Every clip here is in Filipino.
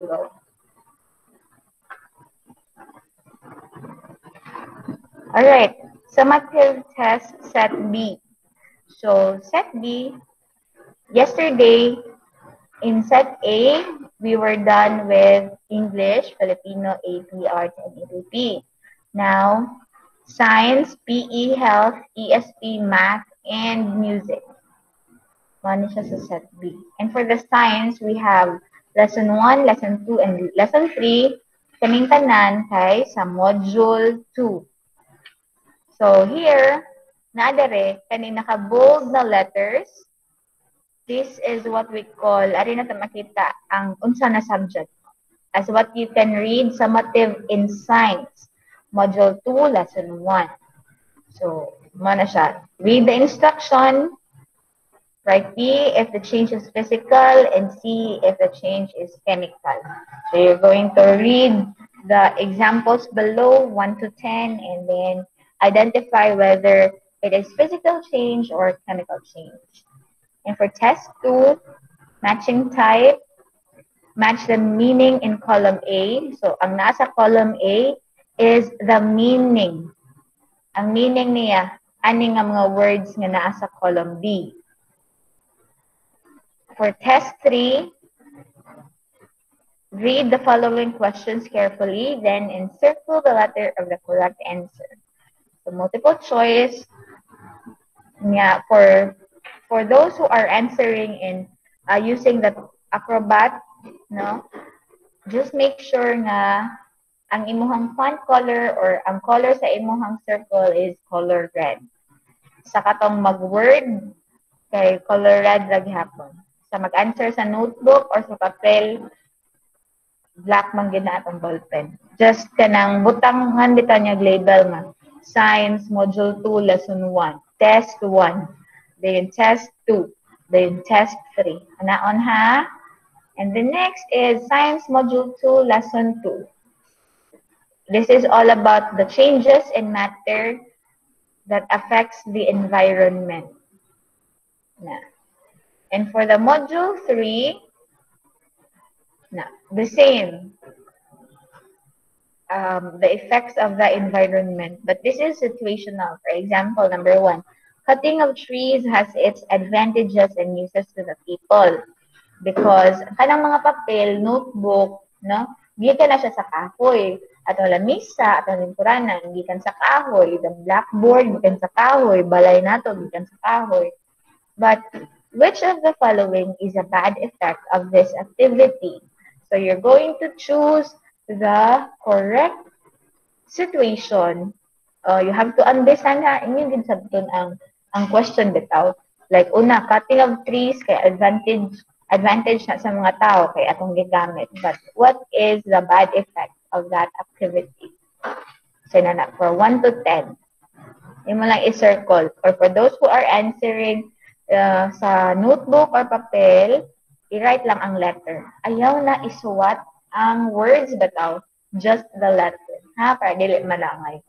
Go. All right. Summative test set B. So set B, yesterday in set A, we were done with English, Filipino, AP, Arts, and EPP. Now, Science, PE, Health, ESP, Math, and Music. One siya sa set B. And for the Science, we have Lesson 1, Lesson 2, and Lesson 3. Kaming tanan kay sa Module 2. So here, naadere, kani naka-bold na letters. This is what we call, ari na makita ang unsa na subject. As what you can read, summative in science, module 2, lesson 1. So, mana siya. Read the instruction, write P if the change is physical, and C if the change is chemical. So, you're going to read the examples below, 1 to 10, and then identify whether it is physical change or chemical change. And for test 2, matching type, match the meaning in column A. So, ang nasa column A is the meaning. Ang meaning niya, ani nga mga words nga nasa column B. For test 3, read the following questions carefully, then encircle the letter of the correct answer. So, multiple choice, yeah, for those who are answering in using the Acrobat, no, just make sure nga ang imuhang font color or ang color sa imuhang circle is color red. Sa katong mag-word, kay color red lagi hapon. Sa mag-answer sa notebook or sa papel, black man gina atong ballpen. Just kanang butangan bitaw niya label nga. Science Module 2, Lesson 1. Test 1. Then test 2. Then test 3. Anaon ha? And the next is Science Module 2, Lesson 2. This is all about the changes in matter that affects the environment. And for the Module 3, the same. The effects of the environment. But this is situational. For example, number 1. Cutting of trees has its advantages and uses to the people because kanang mga papel, notebook, no, gikan na siya sa kahoy. Ato lamisa, ato lingkuranan, gikan sa kahoy. The blackboard, gikan sa kahoy. Balay nato, gikan sa kahoy. But which of the following is a bad effect of this activity? So you're going to choose the correct situation. You have to understand ha, inyo din sabton ang question bitaw. Like una, cutting of trees kay advantage na sa mga tao kay atong gigamit. But what is the bad effect of that activity? So na for 1 to 10. Yung mo lang i-circle. Or for those who are answering sa notebook or papel, i-write lang ang letter. Ayaw na isuwat ang words bitaw, just the letter. Ha? Para dili malangay.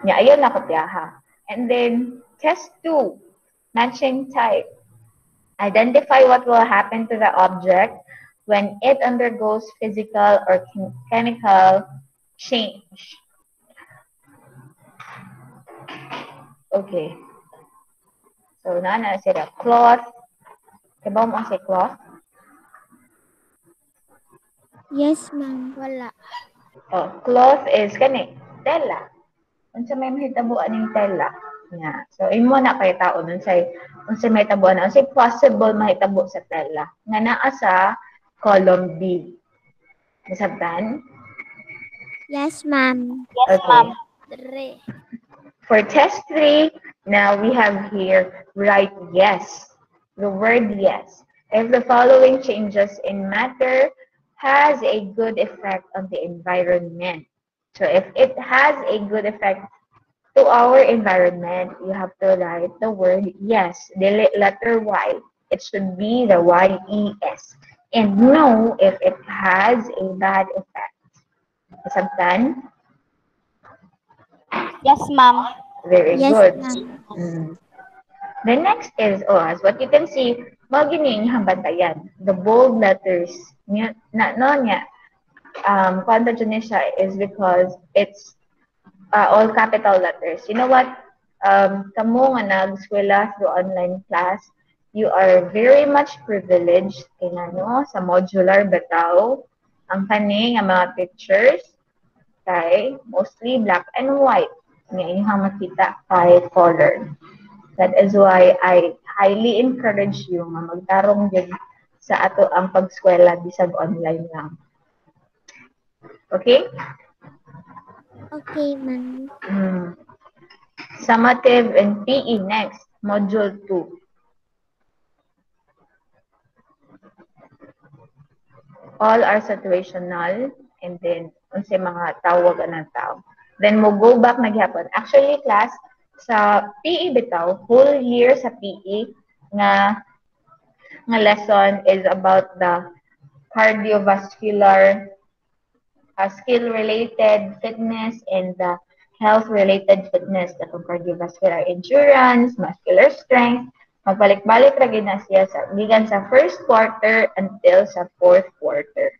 Ayaw na kopyaha. And then, test 2, matching type. Identify what will happen to the object when it undergoes physical or chemical change. Okay. So, na sila. Cloth. Diba mo ang say cloth? Yes, ma'am. Wala. Oh, cloth is kani, tela. Unsa may mahitabuan ning tela? Yeah. So, imo na kay tao unsay mahitabuan, unsay possible mahitabo sa tela nga naa sa column B. Nasabtan? Yes, ma'am. Yes, ma'am. Dre. For test 3, now we have here write yes. The word yes. If the following changes in matter has a good effect on the environment. So if it has a good effect to our environment, you have to write the word yes, the letter Y. It should be the Y-E-S. And no if it has a bad effect. Sabtan? Yes, ma'am. Very Yes, good. ma'am. The next is, as what you can see, magining bantayan. The bold letters, kwanta dyan siya is because it's all capital letters. You know what? Kamo nga nag-eskwela through online class, you are very much privileged kay ano, sa modular bitaw. Ang kani nga mga pictures kay mostly black and white. Nga inyong makita kay color. That is why I highly encourage you nga magtarong din sa ato ang pag-eskwela bisag online lang. Okay? Okay, ma'am. Summative and PE next, module 2. All are situational and then unsay mga tawag anang tao. Then mo go back naghapon. Actually class sa PE bitaw, whole year sa PE nga lesson is about the cardiovascular skill-related fitness and the health-related fitness, the cardiovascular endurance, muscular strength. Magbalik-balik ra gid na siya sa gikan sa first quarter until sa fourth quarter.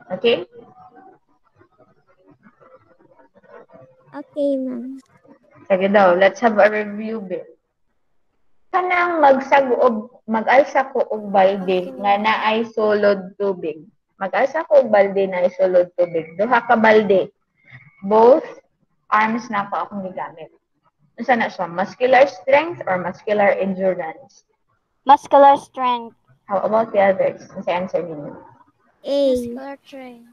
Okay? Okay, ma'am. Sige daw, let's have a review bit. Kanang mag-alsa ko og balde nga naay sulod tubig. Mag-alsa ko og balde na sulod tubig. Duha ka balde. Both arms na pa akong gigamit. Unsa na siya? Muscular strength or muscular endurance? Muscular strength. How about the others? Unsa answer ninyo? A. Muscular strength.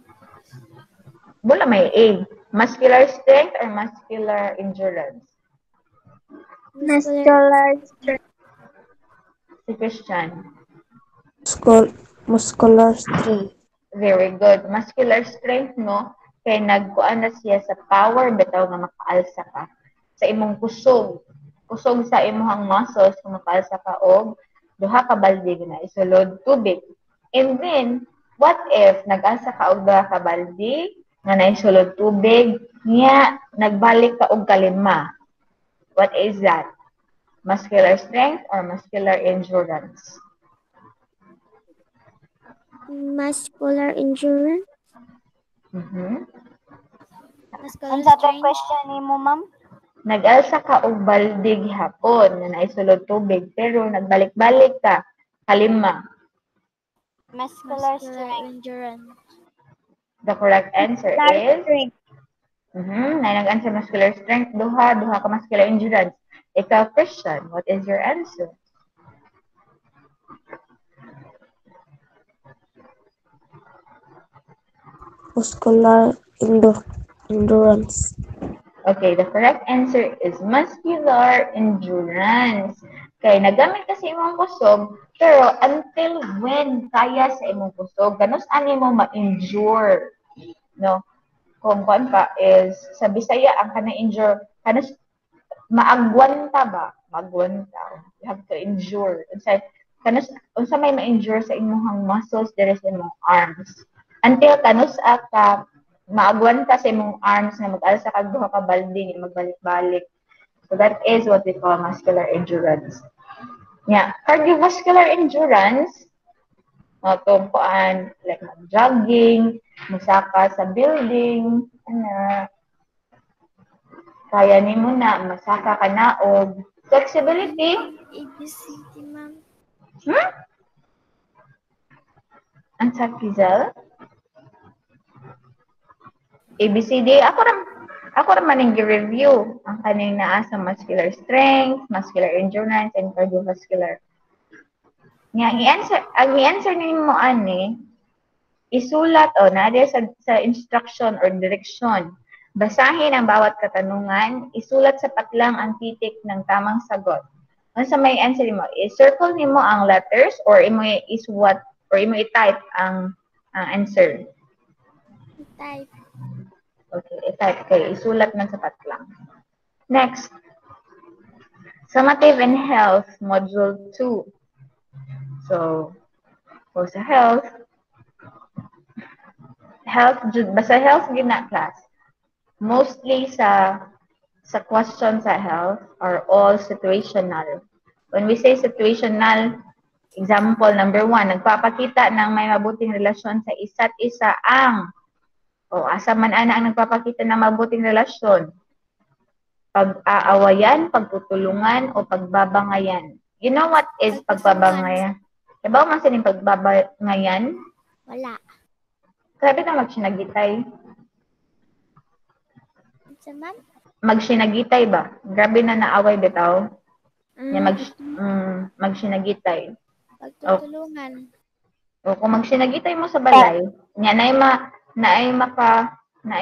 Wala may A. Muscular strength or muscular endurance? Muscular strength. Si Christian. Muscular strength. Very good. Muscular strength, no? Kaya nagkuan na siya sa power bitaw nga makaalsa ka sa imong kusog. Kusog sa imong muscles kung makaalsa ka og duha ka balde na isulod tubig. And then, what if nag-alsa ka og duha ka balde nga naisulod tubig niya nagbalik ka og kalima? What is that? Muscular strength or muscular endurance? Muscular endurance. Muscular strength. Question ni mo, ma'am? Nag-alsa ka og balde gihapon nga naisulod tubig pero nagbalik-balik ka kalima. Muscular strength. Endurance. The correct answer is na nag-answer muscular strength, duha ka muscular endurance. Ikaw, Christian, what is your answer? Muscular endurance. Okay, the correct answer is muscular endurance. Kaya nagamit kasi imong kusog, pero until when kaya sa imong kusog, ganus ani mo ma-endure. No? Kung kuan pa is sa Bisaya ang kana injure, kanus maagwanta ba? Maagwanta. You have to endure. Unsa may ma-endure sa imong muscles diri sa imong arms. Until kanus ka maagwanta sa imong arms na mag-alsa kag duha ka balde ni magbalik-balik. So that is what we call muscular endurance. Yeah, cardiovascular endurance, itong kuan like jogging, musaka sa building, kaya nimo na masaka ka na og flexibility. ABCD, ma'am. Ang sa Kizel? ABCD, ako ra man review ang kaning naa sa muscular strength, muscular endurance, and cardiovascular. Ang i-answer nimo ani isulat na sa instruction or direction. Basahin ang bawat katanungan, isulat sa patlang ang titik ng tamang sagot. Ano sa may answer mo? I-circle nimo ang letters or imo isuwat or imo i-type ang answer. Type. Okay, i-type kayo. Isulat man sa patlang. Next. Summative and Health, Module 2. So, for sa health, basta health yun na class. Mostly sa question sa health are all situational. When we say situational, Example number 1, nagpapakita ng may mabuting relasyon sa isa't isa ang, asa man ana ang nagpapakita ng mabuting relasyon? Pag-aawayan, pagtutulungan, o pagbabangayan? You know what is pagbabangayan? Diba man sining pagbabangayan? Wala. Grabe na magsinagitay. Sa ma'am? Magsinagitay ba? Grabe na naaway bitaw. Nya magsinagitay. Pagtutulungan. O kung magsinagitay mo sa balay, nya naay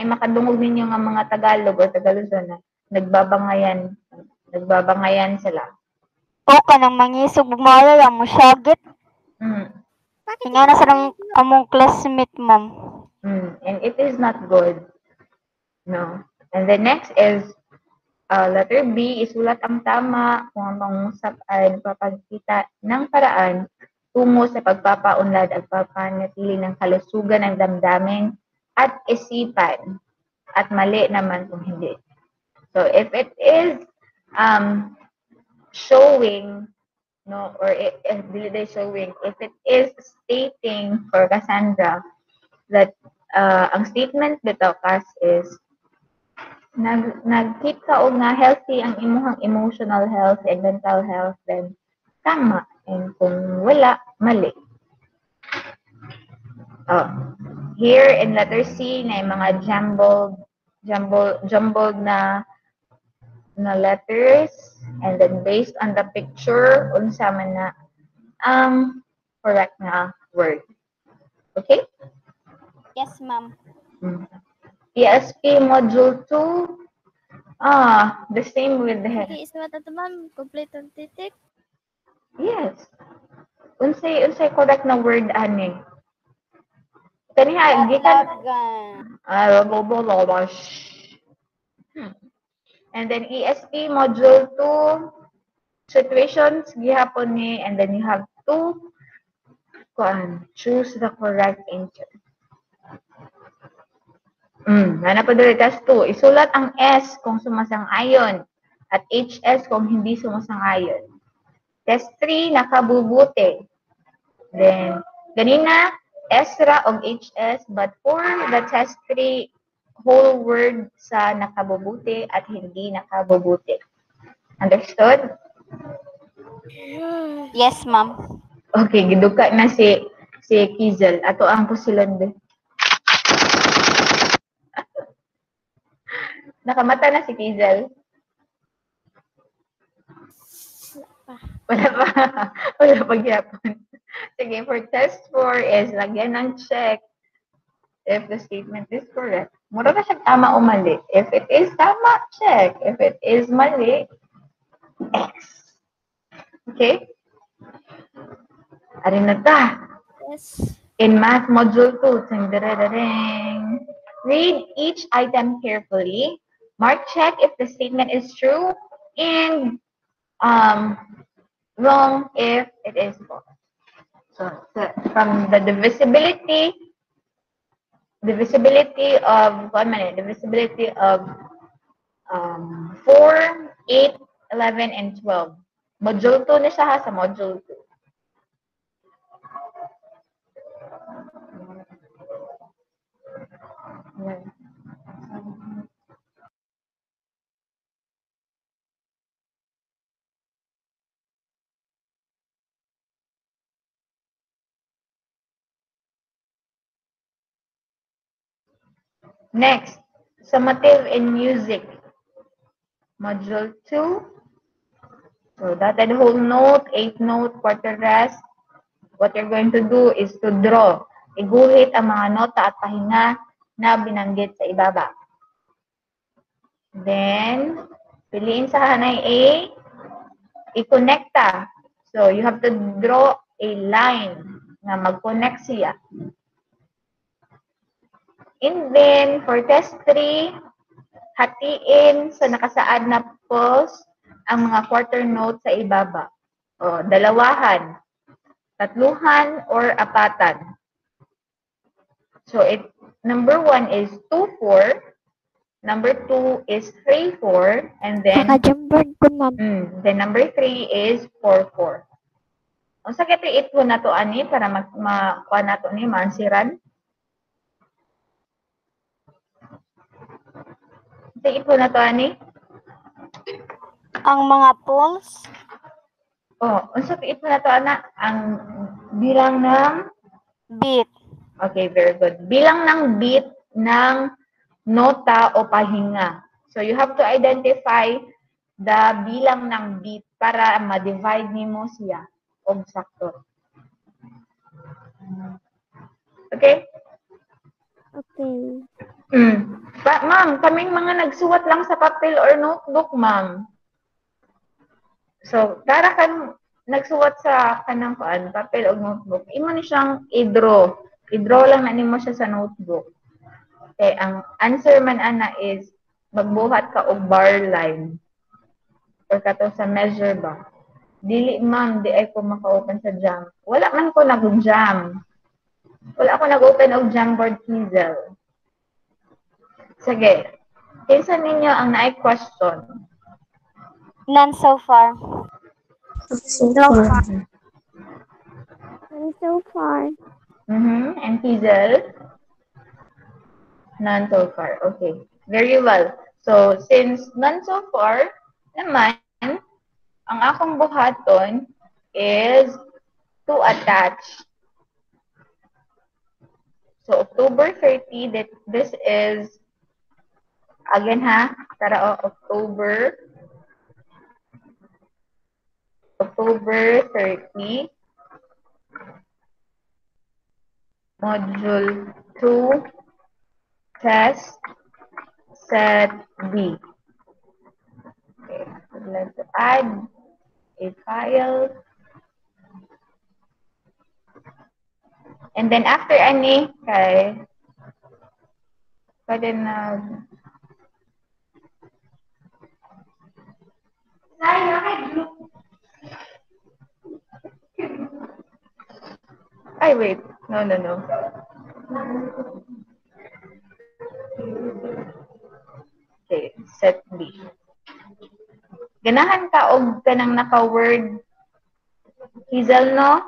makadungog ninyo nga mga Tagalog o Tagaluzon na nagbabangayan sila. O kanang mangisog magmala lang mo syagit. Bakit Nga na sa nang among classmate, ma'am. And it is not good. No. And the next is letter B, isulat ang tama kung ang pangungusap ay nagpapakita ng paraan tungo sa pagpapaunlad at papanatili ng kalusugan ng damdamin at isipan, at mali naman kung hindi. So if it is showing, no, or if it is stating for Cassandra that ang statement bitaw kas is nag-keep ka og nga healthy ang imuhang emotional health and mental health, then tama. And kung wala, mali. Here in letter C, na mga jumbled na letters, and then based on the picture, unsa man na ang correct na word. Okay? Yes, ma'am. ESP Module 2, the same with the Okay, isulat ito ma'am. Complete ang titik. Yes. Unsay correct na word ani? Kaniha gikan and then ESP Module 2, situations gihapon ni, and then you have to choose the correct answer. Nana pa dili test 2. Isulat ang S kung sumasang-ayon at HS kung hindi sumasang-ayon. Test 3, nakabubuti. Then, ganina, Esra og HS, but for the test 3, whole word sa nakabubuti at hindi nakabubuti. Understood? Yes, ma'am. Okay, giduka na si Kizel. Ato ang pusilon be. Nakamata na si Kizel. Wala pa gyapon. Sige, for test 4 is lagyan ng check if the statement is correct. Mura na siya tama o mali. If it is tama, check. If it is mali, X. Okay? Arin na ta. Yes. In Math Module 2, ting-dere-dering. Read each item carefully. Mark check if the statement is true, and wrong if it is false. So from the divisibility of 4, 8, 11, and 12. Module 2 na siya ha, sa Module 2. Next, summative in music. Module 2. So dotted whole note, 8th note, quarter rest. What you're going to do is to draw. Iguhit ang mga nota at pahinga na binanggit sa ibaba. Then, piliin sa hanay A, i-connecta. So, you have to draw a line na mag-connect siya. And then, for test 3, hatiin sa nakasaad na pulse ang mga quarter note sa ibaba. O, dalawahan, tatluhan, or apatan. So, number 1 is 2-4. Number 2 is 3-4. And then, Naka-jumboard ko ma'am. then number 3 is 4-4. Ang sakit i-itwo na to ani para makuha na to ni mansiran. Sa itwo na to ani. Ang mga pools. Oh, ang sakit itwo na to ana ang bilang ng Beat. okay, very good. Bilang ng beat ng nota o pahinga. So you have to identify the bilang ng beat para ma-divide nimo siya og sakto. Okay? Okay. Ma'am, kaming mga nagsuwat lang sa papel or notebook, ma'am. So, para kan nagsuwat sa kanang papel o notebook, imo ni siyang i-draw. I-draw lang na nimo siya sa notebook. Okay, ang answer man ana is magbuhat ka og bar line. Or kato sa measure ba. Dili ma'am, di ay ko maka-open sa jam. Wala man ko nag-jam. Wala ako nag-open og Jamboard Hazel. Sige. Kinsa ninyo ang naay question? None so far. So far. And so far. And Hazel? None so far. Okay. Very well. So, since none so far, naman, ang akong buhaton is to attach. So, October 30, this is, again ha, tara October 30, Module 2, Test, Set B. Okay, I'd like to add a file. And then after ani, kay, pwede na, ay wait, no. Okay, set B. Ganahan ka og kanang naka-word Hazel, no?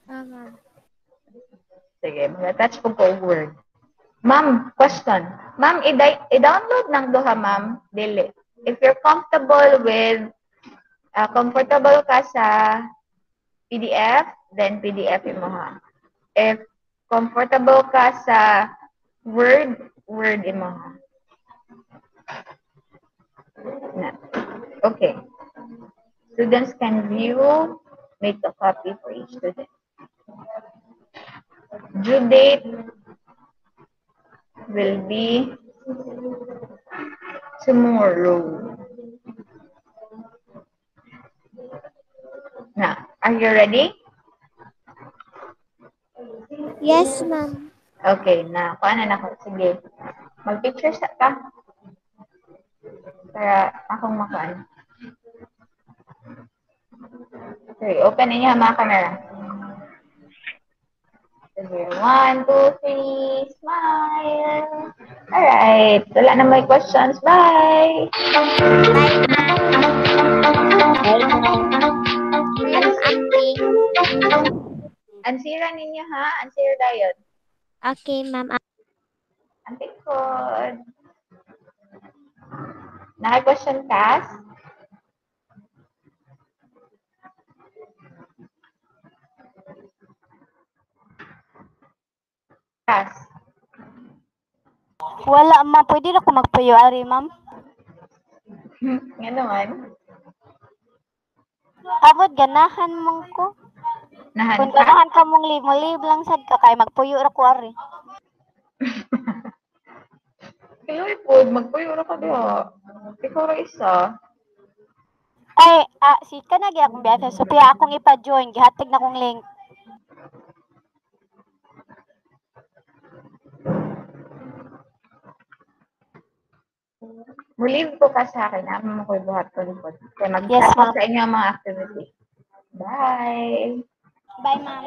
Ma'am. Sige, mag-attach ko po word. Ma'am, question. Ma'am, i-download ng duha, ma'am. Dili. If you're comfortable with, comfortable ka sa PDF, then PDF mo ha. If comfortable ka sa Word mo ha. Na. Okay. Students can view, make a copy for each student. Due date will be tomorrow. Now, are you ready? Yes, ma'am. Okay, na. Paano na ako? Sige. Mag-picture sa ka. Para akong makaan. Okay, open ninyo ang mga camera. Sige, 1, 2, 3, smile. Alright, wala na may questions. Bye! Bye, ma'am. Ma'am, acting. Ansira ninyo ha? Ansira dayon. Okay, ma'am. Antikod. Naka-question Cass? Cass? Wala, ma'am. Pwede na ko magpuyo, ari, ma'am. Nga naman. Abot, ganahan mong ko. Nahan Kung ka? ganahan ka mong live lang sad ka, kay magpuyo ra ko, ari. Kiloy po, magpuyuro ka diha. Ikaw ra isa. Ay, si ka na akong biyahe. So, kaya akong ipa-join. Gihatag na kong link. Relieve ko ka sa akin. Amo mo ko'y buhat ko likod. Kaya Yes, mag-chat ma'am. sa inyo ang mga activity. Bye! Bye, ma'am.